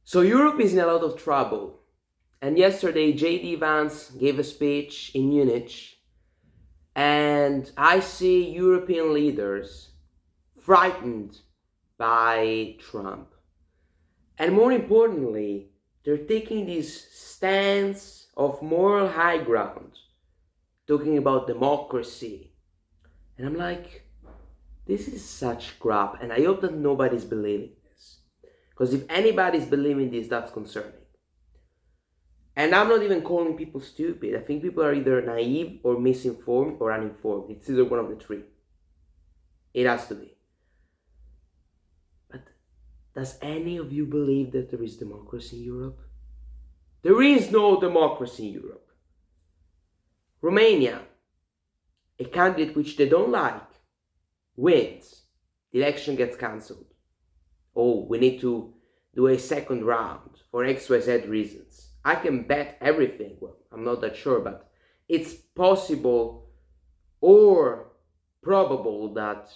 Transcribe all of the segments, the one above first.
So Europe is in a lot of trouble. And yesterday, J.D. Vance gave a speech in Munich, and I see European leaders frightened by Trump. And more importantly, they're taking this stance of moral high ground, talking about democracy. And I'm like, this is such crap, and I hope that nobody's believing this. Because if anybody's believing this, that's concerning. And I'm not even calling people stupid. I think people are either naive or misinformed or uninformed. It's either one of the three. It has to be. But does any of you believe that there is democracy in Europe? There is no democracy in Europe. Romania, a candidate which they don't like, wins. The election gets cancelled. Oh, we need to do a second round for XYZ reasons. I can bet everything. Well, I'm not that sure, but it's possible or probable that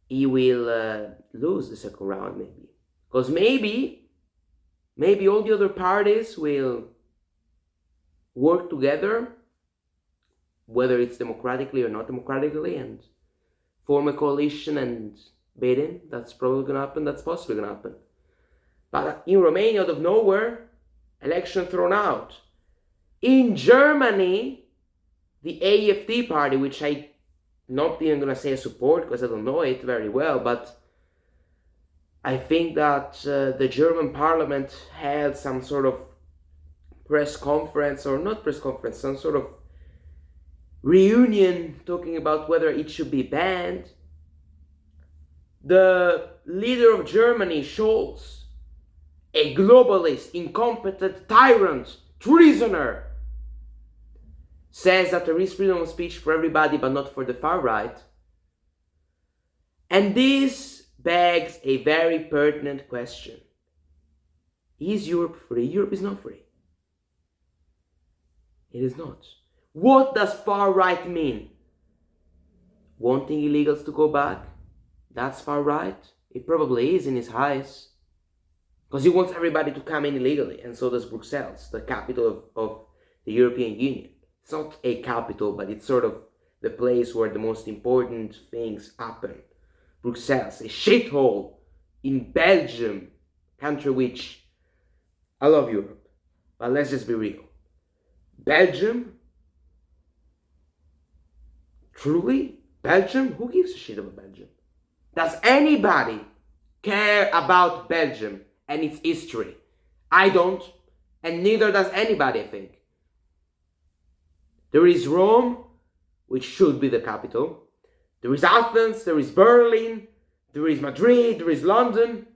he will lose the second round, maybe. Because maybe all the other parties will work together, whether it's democratically or not democratically, and form a coalition and beat him. That's probably going to happen. That's possibly going to happen. But in Romania, out of nowhere, election thrown out. In Germany, the AfD party, which I'm not even going to say support because I don't know it very well, but I think that the German parliament held some sort of press conference, or not press conference, some sort of reunion talking about whether it should be banned. The leader of Germany, Scholz, a globalist, incompetent, tyrant, treasoner, says that there is freedom of speech for everybody but not for the far right. And this begs a very pertinent question. Is Europe free? Europe is not free. It is not. What does far right mean? Wanting illegals to go back? That's far right? It probably is in his eyes. Because he wants everybody to come in illegally, and so does Brussels, the capital of the European Union. It's not a capital, but it's sort of the place where the most important things happen. Brussels, a shithole in Belgium, country which, I love Europe, but let's just be real. Belgium? Truly? Belgium? Who gives a shit about Belgium? Does anybody care about Belgium and its history? I don't, and neither does anybody, I think. There is Rome, which should be the capital. There is Athens, there is Berlin, there is Madrid, there is London.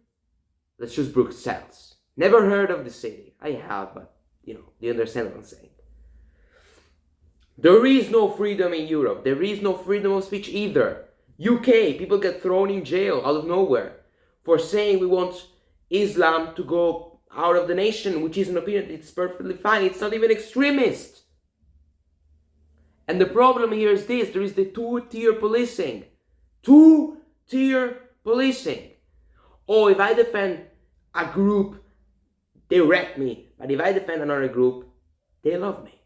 Let's choose Brussels. Never heard of the city. I have, but you understand what I'm saying. There is no freedom in Europe. There is no freedom of speech either. UK, people get thrown in jail out of nowhere for saying we want Islam to go out of the nation, which is an opinion. It's perfectly fine. It's not even extremist. And the problem here is this. There is the two-tier policing. Two-tier policing. Oh, if I defend a group, they wreck me. But if I defend another group, they love me.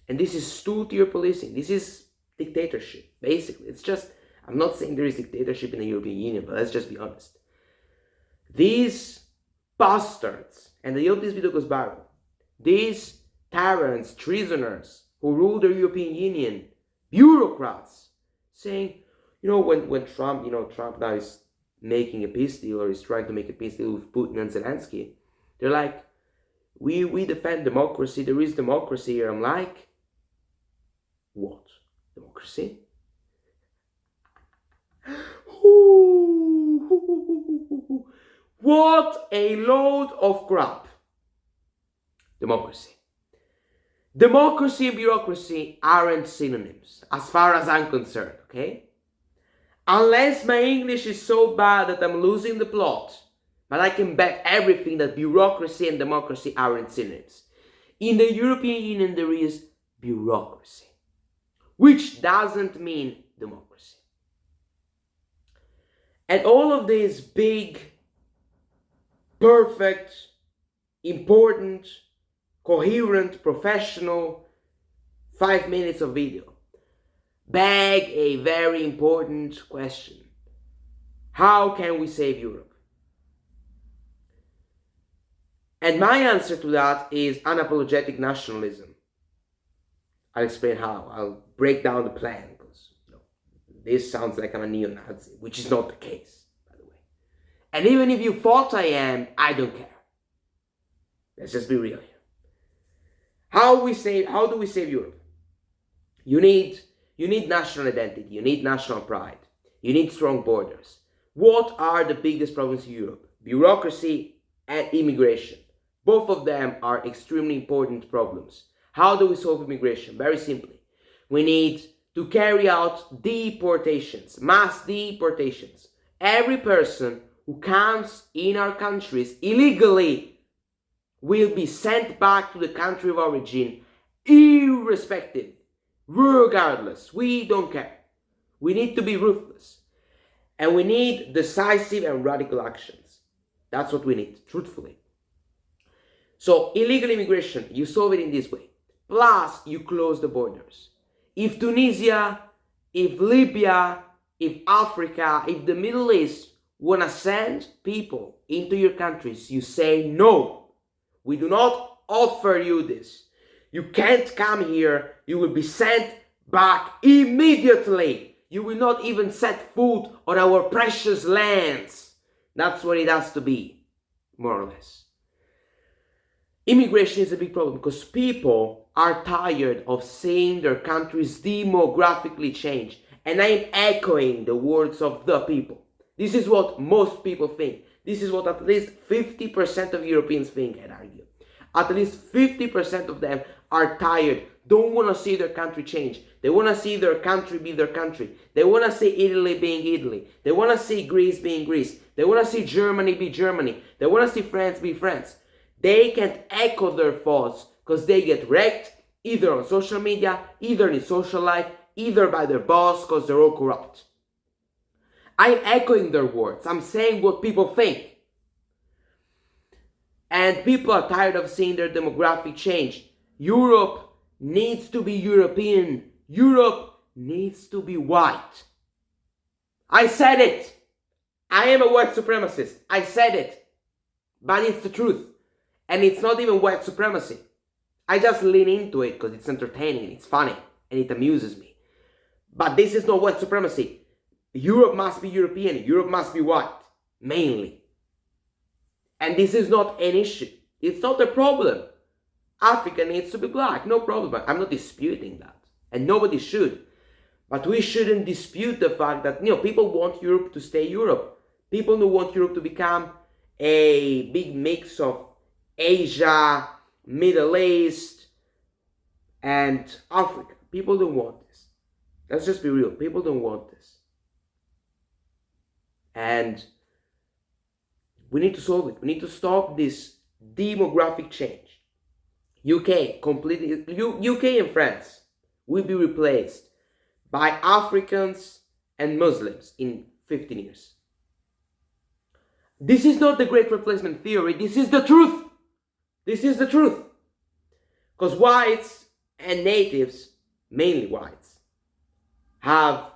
And this is two-tier policing. This is dictatorship, basically. It's just, I'm not saying there is dictatorship in the European Union, but let's just be honest. These bastards, and I hope this video goes viral, these tyrants, treasoners who rule the European Union, bureaucrats, saying, when Trump now is making a peace deal, or is trying to make a peace deal with Putin and Zelensky, they're like, we defend democracy, there is democracy here. I'm like, what? Democracy? What a load of crap. Democracy. Democracy and bureaucracy aren't synonyms, as far as I'm concerned, okay? Unless my English is so bad that I'm losing the plot, but I can bet everything that bureaucracy and democracy aren't synonyms. In the European Union, there is bureaucracy, which doesn't mean democracy. And all of these big perfect, important, coherent, professional 5 minutes of video beg a very important question. How can we save Europe? And my answer to that is unapologetic nationalism. I'll explain how. I'll break down the plan, because this sounds like I'm a neo-Nazi, which is not the case, by the way. And even if you thought I am, I don't care. Let's just be real here. How do we save Europe? You need national identity, you need national pride, you need strong borders. What are the biggest problems in Europe? Bureaucracy and immigration. Both of them are extremely important problems. How do we solve immigration? Very simply. We need to carry out deportations, mass deportations. Every person who comes in our countries illegally will be sent back to the country of origin, irrespective, regardless. We don't care. We need to be ruthless. And we need decisive and radical actions. That's what we need, truthfully. So illegal immigration, you solve it in this way. Plus, you close the borders. If Tunisia, if Libya, if Africa, if the Middle East want to send people into your countries, you say, no, we do not offer you this. You can't come here. You will be sent back immediately. You will not even set foot on our precious lands. That's what it has to be, more or less. Immigration is a big problem because people are tired of seeing their countries demographically change. And I am echoing the words of the people. This is what most people think. This is what at least 50% of Europeans think, I'd argue. At least 50% of them are tired, don't want to see their country change. They want to see their country be their country. They want to see Italy being Italy. They want to see Greece being Greece. They want to see Germany be Germany. They want to see France be France. They can't echo their thoughts because they get wrecked either on social media, either in social life, either by their boss because they're all corrupt. I'm echoing their words. I'm saying what people think. And people are tired of seeing their demographic change. Europe needs to be European. Europe needs to be white. I said it. I am a white supremacist. I said it. But it's the truth. And it's not even white supremacy. I just lean into it because it's entertaining and it's funny and it amuses me. But this is not white supremacy. Europe must be European. Europe must be white. Mainly. And this is not an issue. It's not a problem. Africa needs to be black. No problem. I'm not disputing that. And nobody should. But we shouldn't dispute the fact that, people want Europe to stay Europe. People don't want Europe to become a big mix of Asia, Middle East, and Africa. People don't want this. Let's just be real. People don't want this. And we need to solve it. We need to stop this demographic change. UK and France will be replaced by Africans and Muslims in 15 years. This is not the great replacement theory. This is the truth. This is the truth. Because whites and natives, mainly whites, have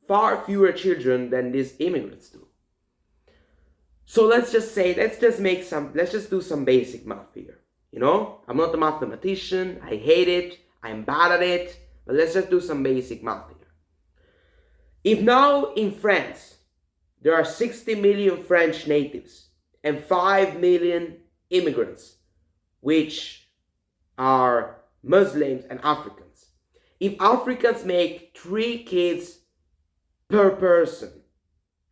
far fewer children than these immigrants do. So let's just do some basic math here. I'm not a mathematician. I hate it. I'm bad at it. But let's just do some basic math here. If now in France, there are 60 million French natives and 5 million immigrants, which are Muslims and Africans. If Africans make 3 kids per person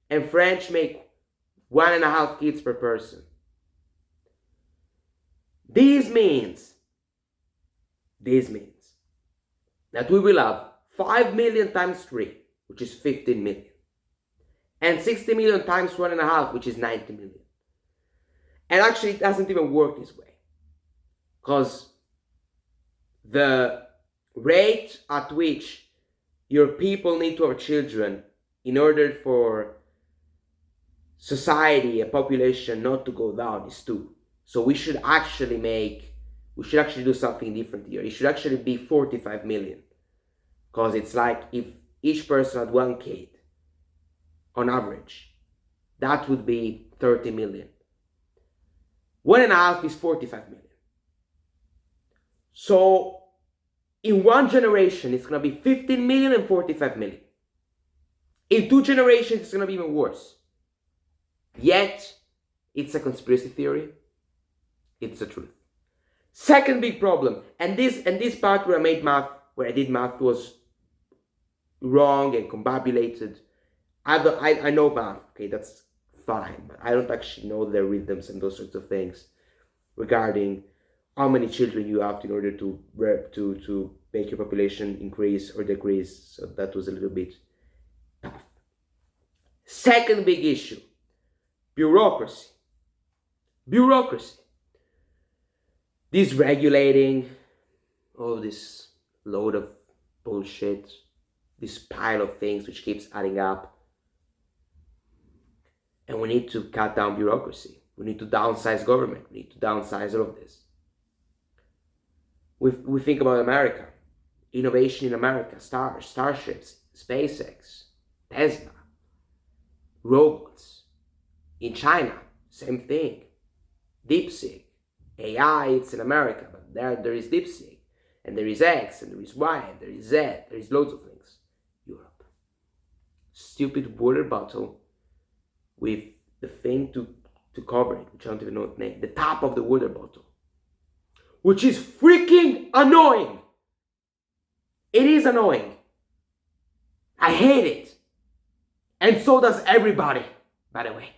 and French make 1.5 kids per person, this means that we will have 5 million times 3, which is 15 million. And 60 million times 1.5, which is 90 million. And actually, it doesn't even work this way. Because the rate at which your people need to have children in order for society, a population not to go down is 2. So we should actually do something different here. It should actually be 45 million. Because it's like if each person had 1 kid, on average, that would be 30 million. 1.5 is 45 million. So in 1 generation, it's going to be 15 million and 45 million. In 2 generations, it's going to be even worse. Yet, it's a conspiracy theory. It's the truth. Second big problem, and this part where I did math was wrong and combobulated. I know math, okay, that's fine, but I don't actually know the rhythms and those sorts of things regarding how many children you have in order to make your population increase or decrease. So that was a little bit tough. Second big issue, bureaucracy. This regulating, this load of bullshit, this pile of things which keeps adding up. And we need to cut down bureaucracy. We need to downsize government. We need to downsize all of this. We think about America, innovation in America, starships, SpaceX, Tesla, robots. In China, same thing. DeepSeek, AI, it's in America, but there is DeepSeek, and there is X, and there is Y, and there is Z, there is loads of things. Europe. Stupid water bottle with the thing to cover it, which I don't even know the name, the top of the water bottle, which is freaking annoying. It is annoying. I hate it. And so does everybody, by the way.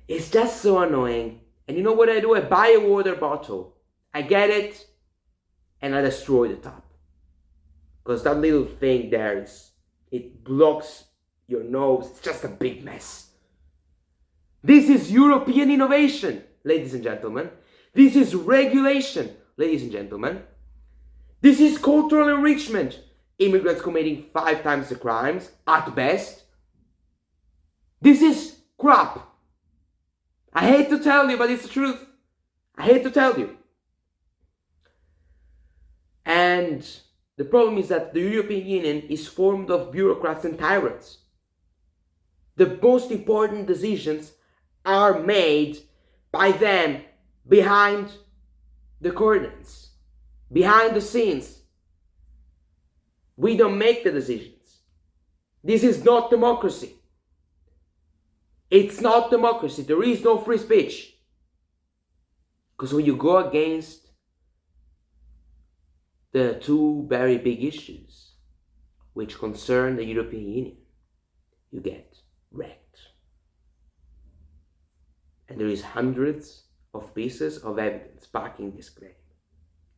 It's just so annoying. And you know what I do? I buy a water bottle. I get it, and I destroy the top. Because that little thing there it blocks your nose. It's just a big mess. This is European innovation, ladies and gentlemen. This is regulation, ladies and gentlemen. This is cultural enrichment. Immigrants committing 5 times the crimes, at best. This is crap. I hate to tell you, but it's the truth. I hate to tell you. And the problem is that the European Union is formed of bureaucrats and tyrants. The most important decisions are made by them behind the curtains, behind the scenes. We don't make the decisions. This is not democracy. It's not democracy. There is no free speech. Because when you go against the 2 very big issues which concern the European Union, you get wrecked. And there is hundreds of pieces of evidence backing this claim,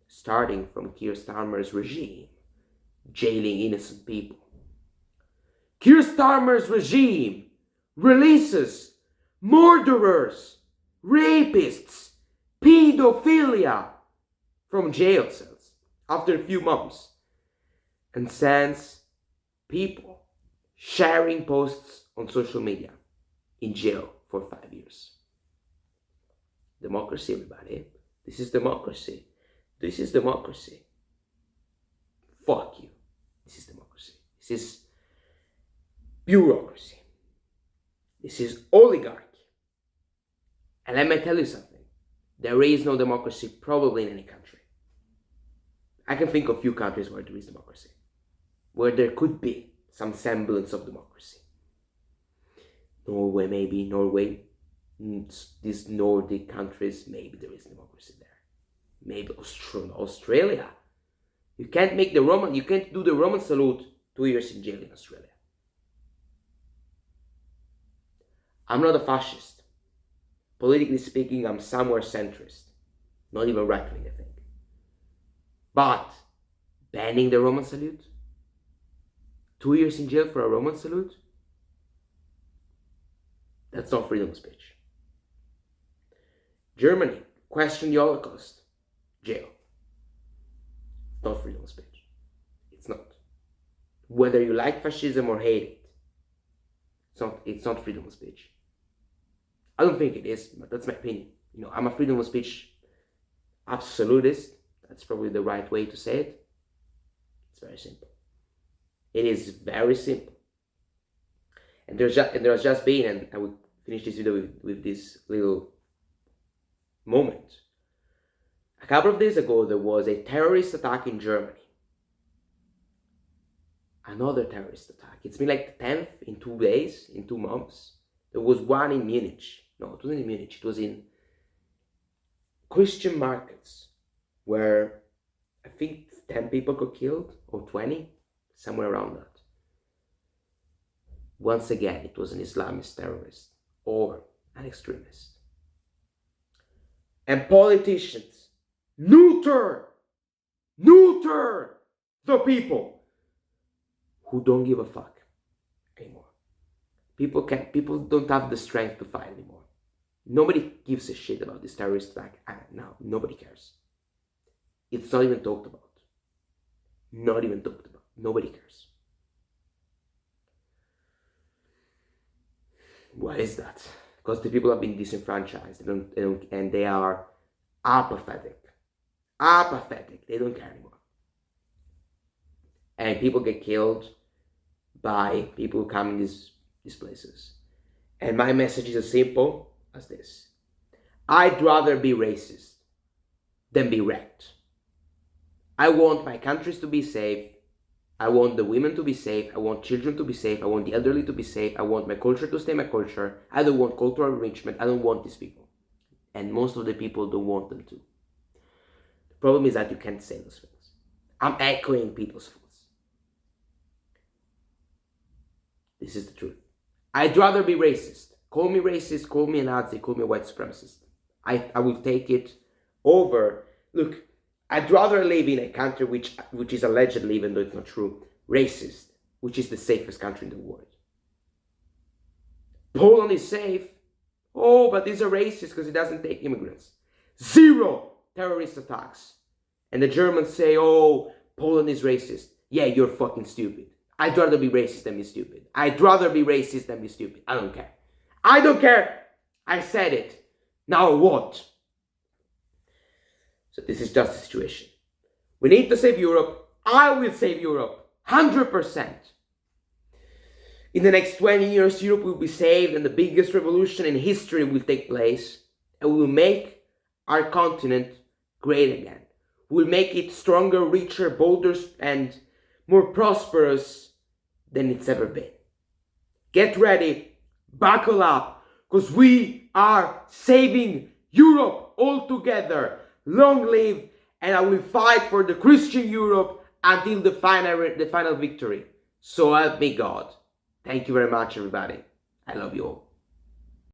starting from Keir Starmer's regime, jailing innocent people. Keir Starmer's regime releases murderers, rapists, pedophilia from jail cells after a few months, and sends people sharing posts on social media in jail for 5 years. Democracy, everybody. This is democracy. This is democracy. Fuck you. This is democracy. This is bureaucracy. This is oligarchy. And let me tell you something. There is no democracy probably in any country. I can think of few countries where there is democracy, where there could be some semblance of democracy. Norway, maybe. Norway. These Nordic countries, maybe there is democracy there. Maybe Australia. You can't do the Roman salute 2 years in jail in Australia. I'm not a fascist. Politically speaking, I'm somewhere centrist. Not even right-wing, I think. But banning the Roman salute? 2 years in jail for a Roman salute? That's not freedom of speech. Germany, question the Holocaust. Jail. It's not freedom of speech. It's not. Whether you like fascism or hate it, it's not freedom of speech. I don't think it is, but that's my opinion. I'm a freedom of speech absolutist. That's probably the right way to say it. It's very simple. It is very simple. And there has just been, and I will finish this video with this little moment. A couple of days ago, there was a terrorist attack in Germany. Another terrorist attack. It's been like the 10th in 2 days, in 2 months. There was one in Munich. No, it wasn't in Munich. It was in Christian markets, where I think 10 people got killed, or 20, somewhere around that. Once again, it was an Islamist terrorist or an extremist. And politicians neuter the people who don't give a fuck anymore. People don't have the strength to fight anymore. Nobody gives a shit about this terrorist attack. Now, nobody cares. It's not even talked about. Not even talked about. Nobody cares. Why is that? Because the people have been disenfranchised, and they are apathetic. Apathetic. They don't care anymore. And people get killed by people who come in these places. And my message is as simple as this. I'd rather be racist than be wrecked. I want my countries to be safe. I want the women to be safe. I want children to be safe. I want the elderly to be safe. I want my culture to stay my culture. I don't want cultural enrichment. I don't want these people. And most of the people don't want them to. The problem is that you can't say those things. I'm echoing people's thoughts. This is the truth. I'd rather be racist. Call me racist, call me a Nazi, call me a white supremacist. I will take it over. Look, I'd rather live in a country which is allegedly, even though it's not true, racist, which is the safest country in the world. Poland is safe. Oh, but these are racist because it doesn't take immigrants. 0 terrorist attacks. And the Germans say, oh, Poland is racist. Yeah, you're fucking stupid. I'd rather be racist than be stupid. I'd rather be racist than be stupid. I don't care. I don't care. I said it. Now what? So this is just the situation. We need to save Europe. I will save Europe. 100%. In the next 20 years, Europe will be saved and the biggest revolution in history will take place. And we will make our continent great again. We'll make it stronger, richer, bolder, and more prosperous than it's ever been. Get ready, buckle up, because we are saving Europe all together. Long live, and I will fight for the Christian Europe until the final victory. So help me God. Thank you very much, everybody. I love you all.